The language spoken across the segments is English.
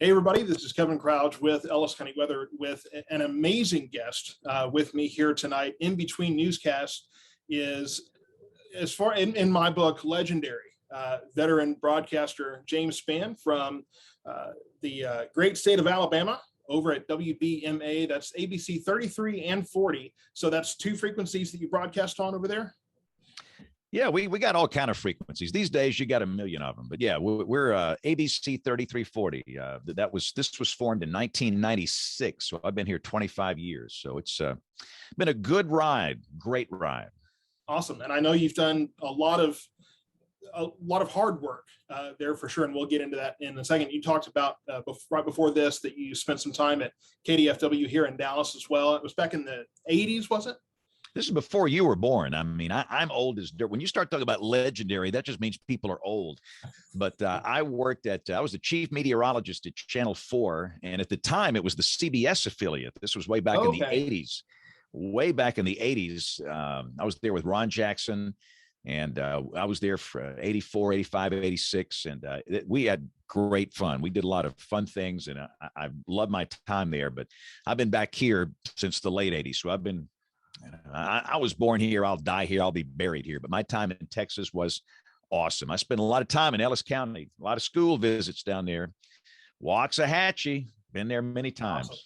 Hey everybody, this is Kevin Crouch with Ellis County Weather with an amazing guest with me here tonight. In between newscasts is, as far in my book, legendary veteran broadcaster James Spann from the great state of Alabama over at WBMA. That's ABC 33 and 40. So that's two frequencies that you broadcast on over there. Yeah, we got all kind of frequencies these days. You got a million of them, but yeah, we're ABC 3340. This was formed in 1996, so I've been here 25 years. So it's been a good ride, great ride. Awesome, and I know you've done a lot of hard work there for sure, and we'll get into that in a second. You talked about right before this that you spent some time at KDFW here in Dallas as well. It was back in the 80s, was it? This is before you were born. I mean, I'm old as dirt. When you start talking about legendary, that just means people are old. But I was the chief meteorologist at Channel 4. And at the time, it was the CBS affiliate. This was way back in the 80s. Way back in the 80s. I was there with Ron Jackson. And I was there for 84, 85, 86. And we had great fun. We did a lot of fun things. And I love my time there. But I've been back here since the late 80s. So I was born here. I'll die here. I'll be buried here. But my time in Texas was awesome. I spent a lot of time in Ellis County, a lot of school visits down there. Waxahachie, been there many times. Awesome.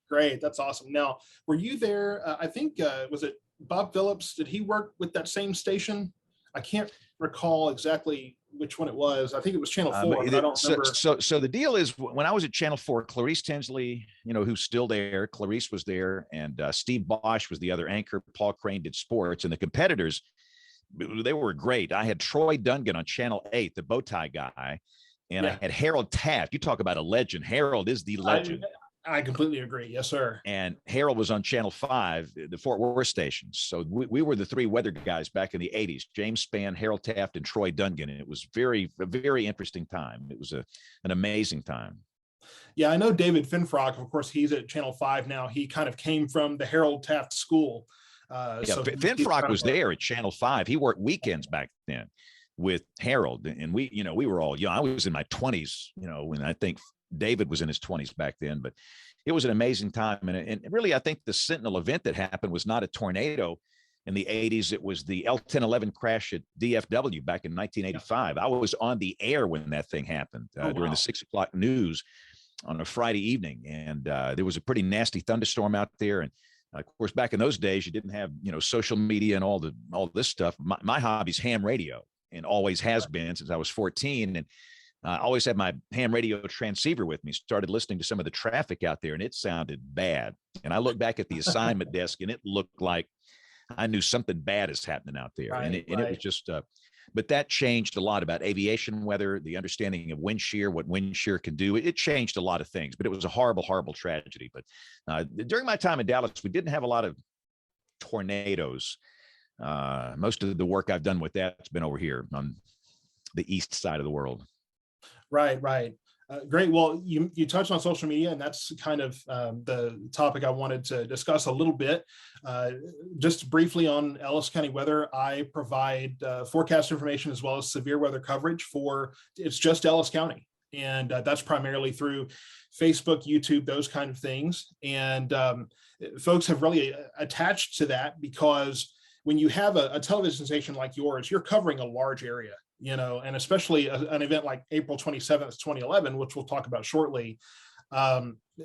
Great. That's awesome. Now, were you there? I think, was it Bob Phillips? Did he work with that same station? I can't recall exactly which one it was. I think it was Channel 4. But I don't remember. So the deal is, when I was at Channel 4, Clarice Tinsley, who's still there, Clarice was there, and Steve Bosch was the other anchor. Paul Crane did sports, and the competitors, they were great. I had Troy Dungan on Channel 8, the bow tie guy, and I had Harold Taft. You talk about a legend. Harold is the legend. I completely agree. Yes, sir. And Harold was on Channel 5, the Fort Worth stations. So we were the three weather guys back in the 80s, James Spann, Harold Taft, and Troy Dungan. And it was a very interesting time. It was an amazing time. Yeah, I know David Finfrock, of course, he's at Channel 5 now. He kind of came from the Harold Taft school. So Finfrock was there at Channel 5. He worked weekends back then with Harold. And we were all young. I was in my 20s, and I think David was in his 20s back then, but it was an amazing time. And really, I think the Sentinel event that happened was not a tornado in the 80s. It was the L-1011 crash at DFW back in 1985. I was on the air when that thing happened during the 6 o'clock news on a Friday evening. And there was a pretty nasty thunderstorm out there. And of course, back in those days, you didn't have, social media and all this stuff. My hobby's ham radio, and always has been since I was 14. And I always had my ham radio transceiver with me, started listening to some of the traffic out there, and it sounded bad. And I looked back at the assignment desk, and it looked like I knew something bad is happening out there. And it was just, but that changed a lot about aviation weather, the understanding of wind shear, what wind shear can do. It changed a lot of things, but it was a horrible, horrible tragedy. But during my time in Dallas, we didn't have a lot of tornadoes. Most of the work I've done with that's been over here on the east side of the world. Right. Great. Well, you touched on social media, and that's kind of the topic I wanted to discuss a little bit. Just briefly on Ellis County Weather, I provide forecast information as well as severe weather coverage it's just Ellis County. And that's primarily through Facebook, YouTube, those kind of things. And folks have really attached to that, because when you have a television station like yours, you're covering a large area. And especially an event like April 27th, 2011, which we'll talk about shortly,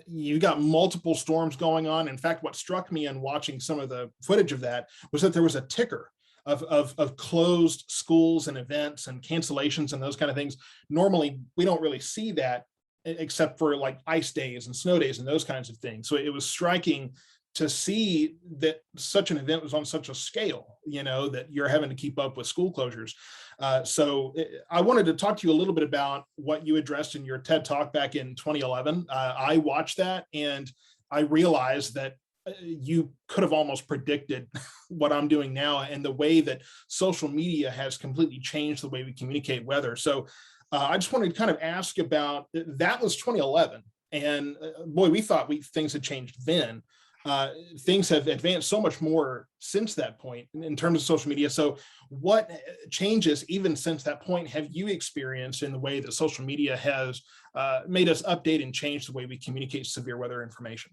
you've got multiple storms going on. In fact, what struck me in watching some of the footage of that was that there was a ticker of closed schools and events and cancellations and those kind of things. Normally, we don't really see that except for like ice days and snow days and those kinds of things. So it was striking to see that such an event was on such a scale, that you're having to keep up with school closures. So I wanted to talk to you a little bit about what you addressed in your TED Talk back in 2011. I watched that, and I realized that you could have almost predicted what I'm doing now, and the way that social media has completely changed the way we communicate weather. So I just wanted to kind of ask about, that was 2011. And boy, we thought things had changed then. things have advanced so much more since that point in terms of social media. So what changes even since that point have you experienced in the way that social media has made us update and change the way we communicate severe weather information?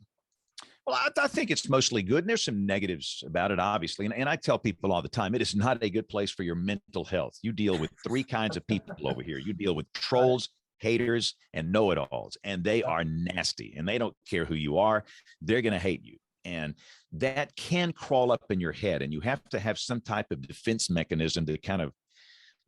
Well, I think it's mostly good. And there's some negatives about it, obviously. And I tell people all the time, it is not a good place for your mental health. You deal with three kinds of people over here. You deal with trolls, haters, and know-it-alls, and they are nasty, and they don't care who you are. They're going to hate you. And that can crawl up in your head, and you have to have some type of defense mechanism to kind of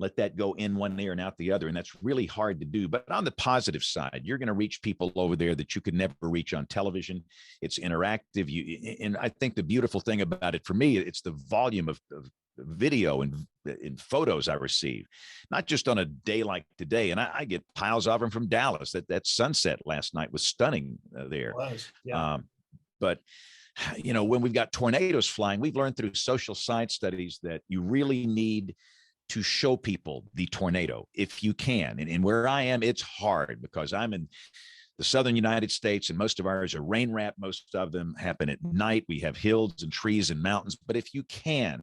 let that go in one ear and out the other. And that's really hard to do. But on the positive side, you're going to reach people over there that you could never reach on television. It's interactive. And I think the beautiful thing about it for me, it's the volume of video and in photos I receive, not just on a day like today. And I get piles of them from Dallas. That sunset last night was stunning there. It was, yeah. But when we've got tornadoes flying, we've learned through social science studies that you really need to show people the tornado if you can. And where I am, it's hard because I'm in the southern United States, and most of ours are rain wrapped. Most of them happen at night. We have hills and trees and mountains. But if you can,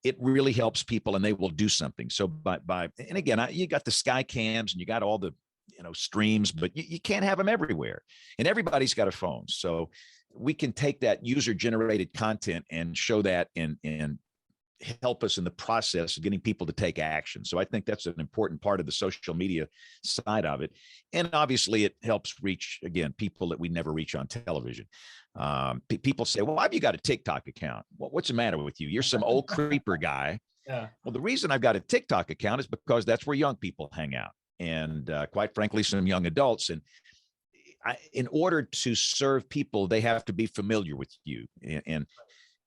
it really helps people, and they will do something. So and again, you got the sky cams and you got all the streams, but you can't have them everywhere. And everybody's got a phone. So we can take that user generated content and show that and help us in the process of getting people to take action. So I think that's an important part of the social media side of it. And obviously it helps reach, again, people that we never reach on television. People say, well, why have you got a TikTok account? What's the matter with you? You're some old creeper guy. Yeah. Well, the reason I've got a TikTok account is because that's where young people hang out. And quite frankly, some young adults. And in order to serve people, they have to be familiar with you.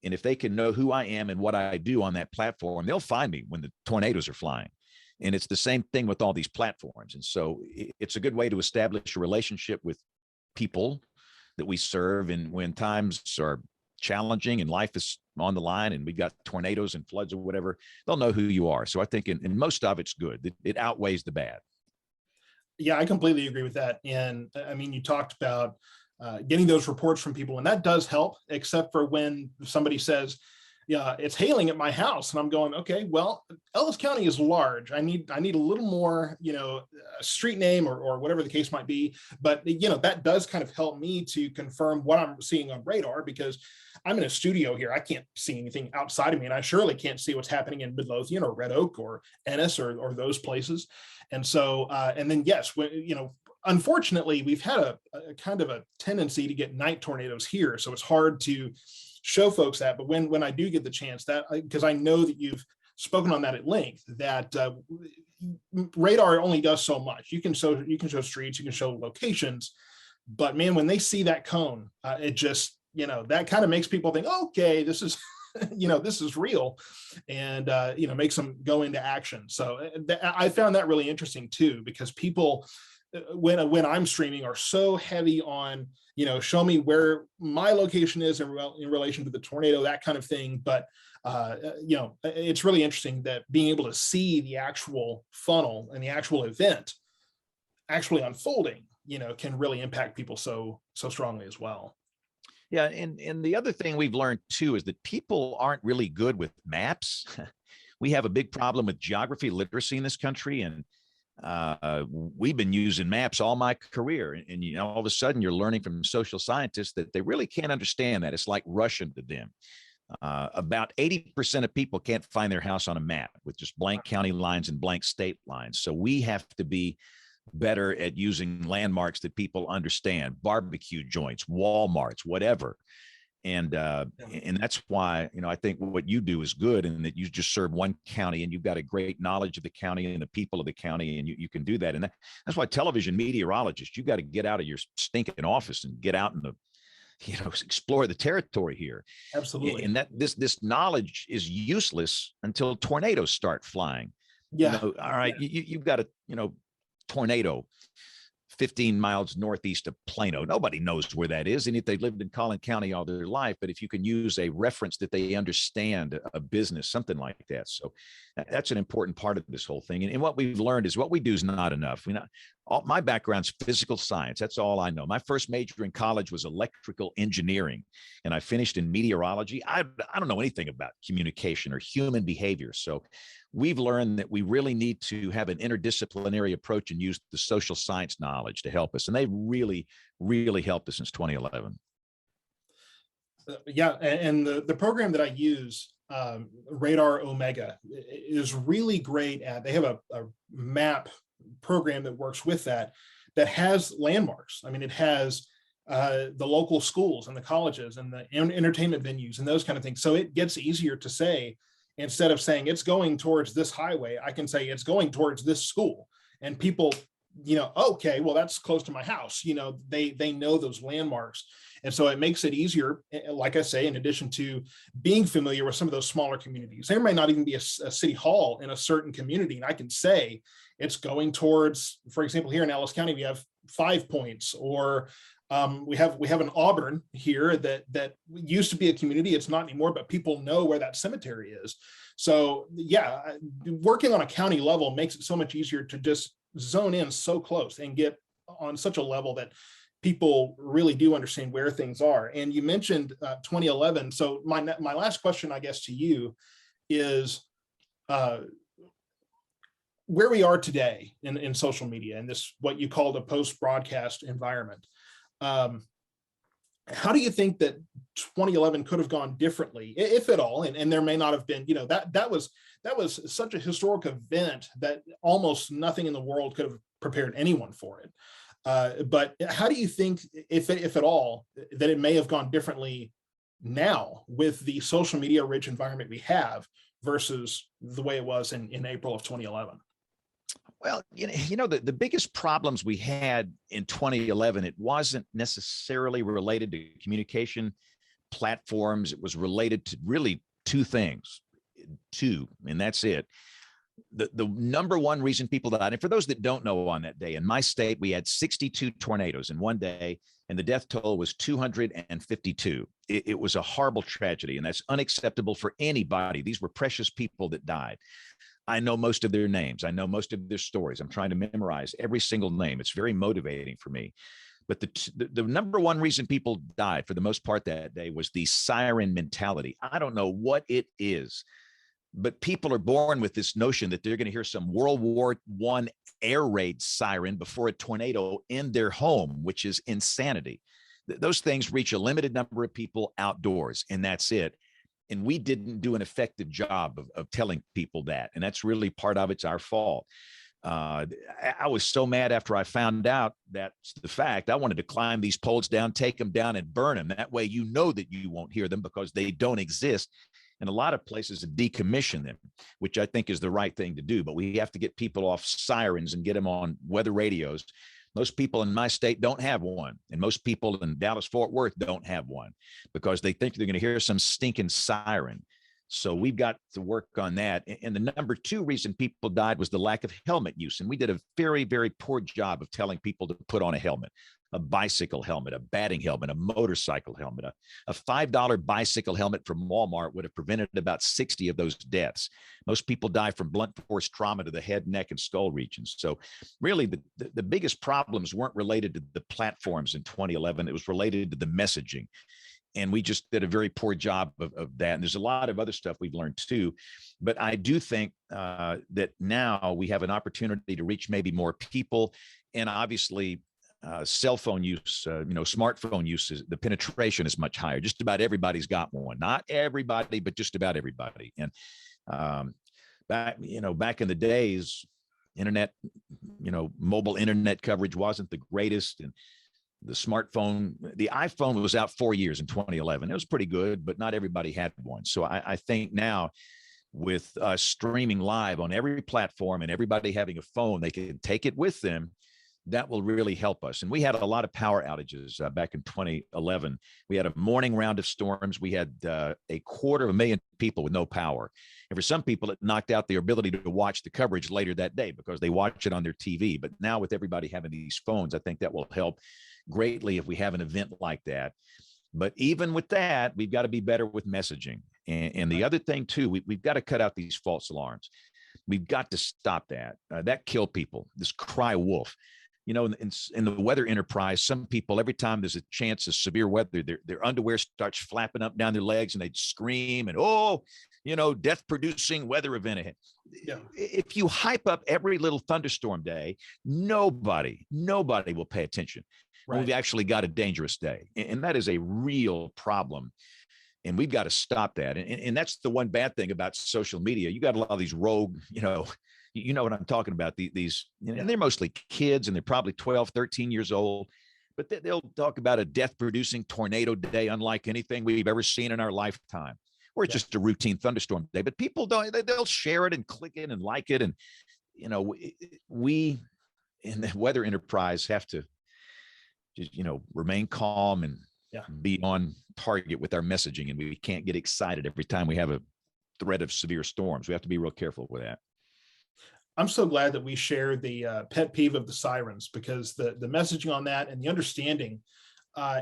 And if they can know who I am and what I do on that platform, they'll find me when the tornadoes are flying. And it's the same thing with all these platforms. And so it's a good way to establish a relationship with people that we serve. And when times are challenging and life is on the line and we got tornadoes and floods or whatever, they'll know who you are. So I think in most of it's good. It outweighs the bad. Yeah, I completely agree with that. And I mean, you talked about getting those reports from people, and that does help, except for when somebody says, yeah, it's hailing at my house. And I'm going, okay, well, Ellis County is large. I need a little more, street name or whatever the case might be. But, that does kind of help me to confirm what I'm seeing on radar, because I'm in a studio here. I can't see anything outside of me, and I surely can't see what's happening in Midlothian or Red Oak or Ennis or those places. And so, and then, yes, unfortunately, we've had a kind of a tendency to get night tornadoes here. So it's hard to show folks that. But when I do get the chance, that because I know that you've spoken on that at length, that radar only does so much. You can show streets, you can show locations, but man, when they see that cone, it just, that kind of makes people think, okay, this is this is real, and makes them go into action. So I found that really interesting too, because people, when I'm streaming, are so heavy on, show me where my location is in relation to the tornado, that kind of thing. But, it's really interesting that being able to see the actual funnel and the actual event actually unfolding, can really impact people so strongly as well. Yeah. And the other thing we've learned too is that people aren't really good with maps. We have a big problem with geography literacy in this country. And we've been using maps all my career, and all of a sudden you're learning from social scientists that they really can't understand that. It's like Russian to them. About 80% of people can't find their house on a map with just blank county lines and blank state lines. So we have to be better at using landmarks that people understand, barbecue joints, Walmarts, whatever. And that's why, I think what you do is good, and that you just serve one county and you've got a great knowledge of the county and the people of the county, and you can do that. And that's why television meteorologists, you got to get out of your stinking office and get out and explore the territory here. Absolutely. And that this knowledge is useless until tornadoes start flying. Yeah. All right. Yeah. You've got a, tornado 15 miles northeast of Plano. Nobody knows where that is. And if they've lived in Collin County all their life, but if you can use a reference that they understand, a business, something like that. So that's an important part of this whole thing. And what we've learned is what we do is not enough. My background's physical science. That's all I know. My first major in college was electrical engineering, and I finished in meteorology. I don't know anything about communication or human behavior. So we've learned that we really need to have an interdisciplinary approach and use the social science knowledge to help us. And they really, really helped us since 2011. Yeah, and the program that I use, Radar Omega, is really great at. They have a map program that works with that has landmarks. I mean, it has the local schools and the colleges and the entertainment venues and those kind of things. So it gets easier to say, instead of saying it's going towards this highway, I can say it's going towards this school, and people, okay, well, that's close to my house. They know those landmarks. And so it makes it easier, like I say, in addition to being familiar with some of those smaller communities. There may not even be a city hall in a certain community, and I can say it's going towards, for example, here in Ellis County, we have 5 Points, or we have an Auburn here that used to be a community. It's not anymore, but people know where that cemetery is. So yeah, working on a county level makes it so much easier to just zone in so close and get on such a level that people really do understand where things are. And you mentioned 2011. So my last question, I guess, to you is where we are today in social media and this, what you called a post-broadcast environment. How do you think that 2011 could have gone differently, if at all? And there may not have been, that was such a historic event that almost nothing in the world could have prepared anyone for it. But how do you think, if at all, that it may have gone differently now with the social media rich environment we have versus the way it was in April of 2011? Well, the biggest problems we had in 2011, it wasn't necessarily related to communication platforms. It was related to really two things, and that's it. The number one reason people died, and for those that don't know, on that day in my state, we had 62 tornadoes in one day, and the death toll was 252. It was a horrible tragedy, and that's unacceptable for anybody. These were precious people that died. I know most of their names. I know most of their stories. I'm trying to memorize every single name. It's very motivating for me. But the number one reason people died for the most part that day was the siren mentality. I don't know what it is, but people are born with this notion that they're going to hear some World War I air raid siren before a tornado in their home, which is insanity. Those things reach a limited number of people outdoors, and that's it. And we didn't do an effective job of telling people that. And that's really part of it's our fault. I was so mad after I found out that's the fact. I wanted to climb these poles down, take them down, and burn them. That way, that you won't hear them because they don't exist. And a lot of places decommission them, which I think is the right thing to do. But we have to get people off sirens and get them on weather radios. Most people in my state don't have one. And most people in Dallas-Fort Worth don't have one because they think they're going to hear some stinking siren. So we've got to work on that. And the number two reason people died was the lack of helmet use. And we did a very, very poor job of telling people to put on a helmet, a bicycle helmet, a batting helmet, a motorcycle helmet. A $5 bicycle helmet from Walmart would have prevented about 60 of those deaths. Most people die from blunt force trauma to the head, neck, and skull regions. So really the biggest problems weren't related to the platforms in 2011. It was related to the messaging. And we just did a very poor job of that. And there's a lot of other stuff we've learned too. But I do think that now we have an opportunity to reach maybe more people. And obviously, cell phone use, smartphone use, the penetration is much higher. Just about everybody's got one. Not everybody, but just about everybody. And back in the days, internet, mobile internet coverage wasn't the greatest. And the smartphone, the iPhone was out 4 years in 2011. It was pretty good, but not everybody had one. So I think now with streaming live on every platform and everybody having a phone, they can take it with them. That will really help us. And we had a lot of power outages back in 2011. We had a morning round of storms. We had 250,000 people with no power. And for some people, it knocked out their ability to watch the coverage later that day because they watch it on their TV. But now with everybody having these phones, I think that will help greatly if we have an event like that. But even with that, we've got to be better with messaging. And the other thing too, we've got to cut out these false alarms. We've got to stop that. That killed people. This cry wolf. in the weather enterprise, some people, every time there's a chance of severe weather, their underwear starts flapping up down their legs and they scream and, oh, death producing weather event ahead. Yeah. If you hype up every little thunderstorm day, nobody will pay attention. Right. We've actually got a dangerous day. And that is a real problem. And we've got to stop that. And that's the one bad thing about social media. You got a lot of these rogue, you know what I'm talking about. These, and they're mostly kids, and they're probably 12, 13 years old, but they'll talk about a death producing tornado day, unlike anything we've ever seen in our lifetime, or it's just a routine thunderstorm day. But people they'll share it and click it and like it. And, we in the weather enterprise have to just, remain calm and be on target with our messaging. And we can't get excited every time we have a threat of severe storms. We have to be real careful with that. I'm so glad that we share the pet peeve of the sirens, because the messaging on that and the understanding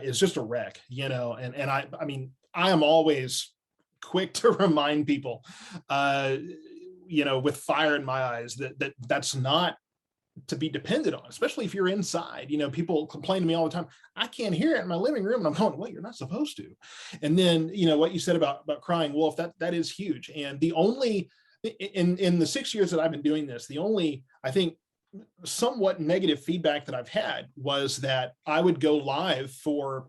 is just a wreck, and I mean, I am always quick to remind people, with fire in my eyes, that's not to be depended on, especially if you're inside. People complain to me all the time, I can't hear it in my living room, and I'm going, well, you're not supposed to. And then, what you said about crying wolf, that is huge. And the only, in the 6 years that I've been doing this, the only, I think, somewhat negative feedback that I've had was that I would go live for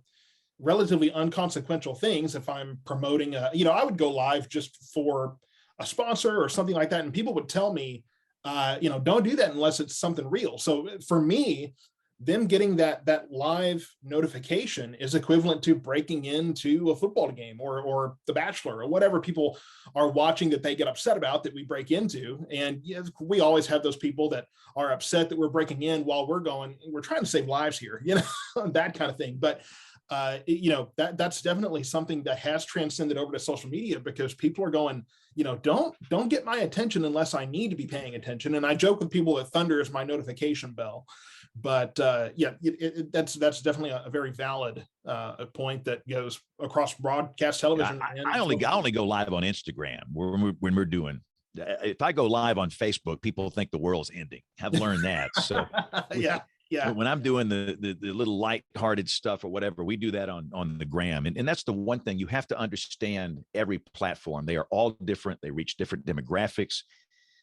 relatively inconsequential things. If I'm promoting I would go live just for a sponsor or something like that, and people would tell me, don't do that unless it's something real. So for me, them getting that live notification is equivalent to breaking into a football game or The Bachelor or whatever people are watching that they get upset about that we break into. And we always have those people that are upset that we're breaking in while we're trying to save lives here, that kind of thing. But that's definitely something that has transcended over to social media, because people are going, don't get my attention unless I need to be paying attention. And I joke with people that thunder is my notification bell. But that's definitely a very valid point that goes across broadcast television. I only go live on Instagram when we're doing. If I go live on Facebook, people think the world's ending. I've learned that. So yeah. When I'm doing the little lighthearted stuff or whatever, we do that on the gram. And that's the one thing you have to understand. Every platform, they are all different. They reach different demographics.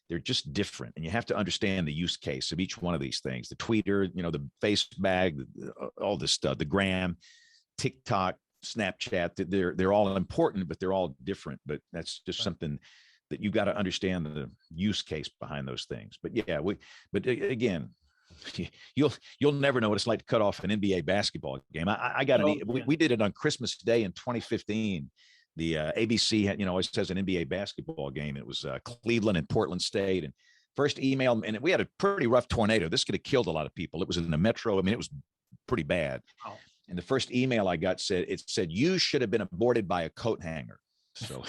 They're just different. And you have to understand the use case of each one of these things. The tweeter, the face bag, all this stuff, the gram, TikTok, Snapchat, they're all important, but they're all different. But that's just something that you got to understand the use case behind those things. But but again, you'll never know what it's like to cut off an NBA basketball game. I got we did it on Christmas Day in 2015. The ABC had, always says an NBA basketball game. It was Cleveland and Portland State. And first email, and we had a pretty rough tornado. This could have killed a lot of people. It was in the metro. I mean, it was pretty bad. Wow. And the first email I got said you should have been aborted by a coat hanger. So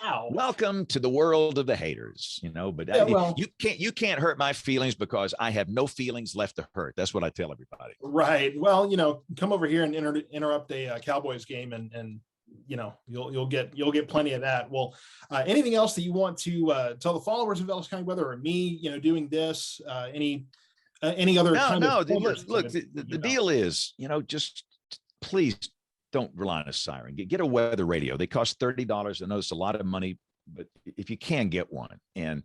wow. Welcome to the world of the haters, but you can't hurt my feelings, because I have no feelings left to hurt. That's what I tell everybody. Right. Well, come over here and interrupt a Cowboys game and you'll get plenty of that. Well, anything else that you want to tell the followers of Ellis County Weather, or me, doing this, any other? Look, the deal is, just please don't rely on a siren. Get a weather radio. They cost $30. I know it's a lot of money, but if you can get one, and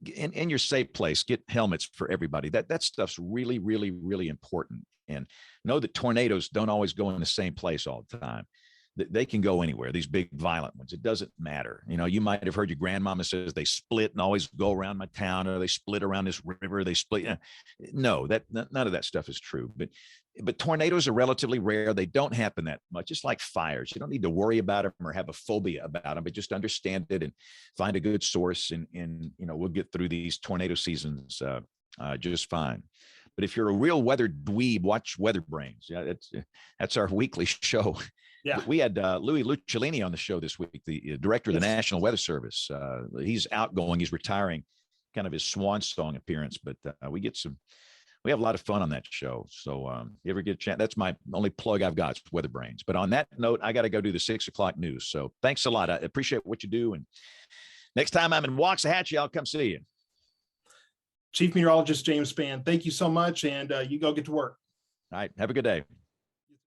in your safe place, get helmets for everybody. That stuff's really, really, really important. And know that tornadoes don't always go in the same place all the time. They can go anywhere, these big violent ones. It doesn't matter. You might have heard your grandmama says they split and always go around my town, or they split around this river, they split. No, none of that stuff is true. But tornadoes are relatively rare. They don't happen that much. It's like fires. You don't need to worry about them or have a phobia about them, but just understand it and find a good source. And we'll get through these tornado seasons just fine. But if you're a real weather dweeb, watch Weather Brains. Yeah, that's our weekly show. Yeah, we had Louis Lucciolini on the show this week, the director of the National Weather Service. He's outgoing. He's retiring, kind of his swan song appearance. But we have a lot of fun on that show. So you ever get a chance, that's my only plug I've got, Weather Brains. But on that note, I got to go do the 6 o'clock news. So thanks a lot. I appreciate what you do. And next time I'm in Waxahachie, I'll come see you. Chief Meteorologist James Spann, thank you so much, and you go get to work. All right. Have a good day.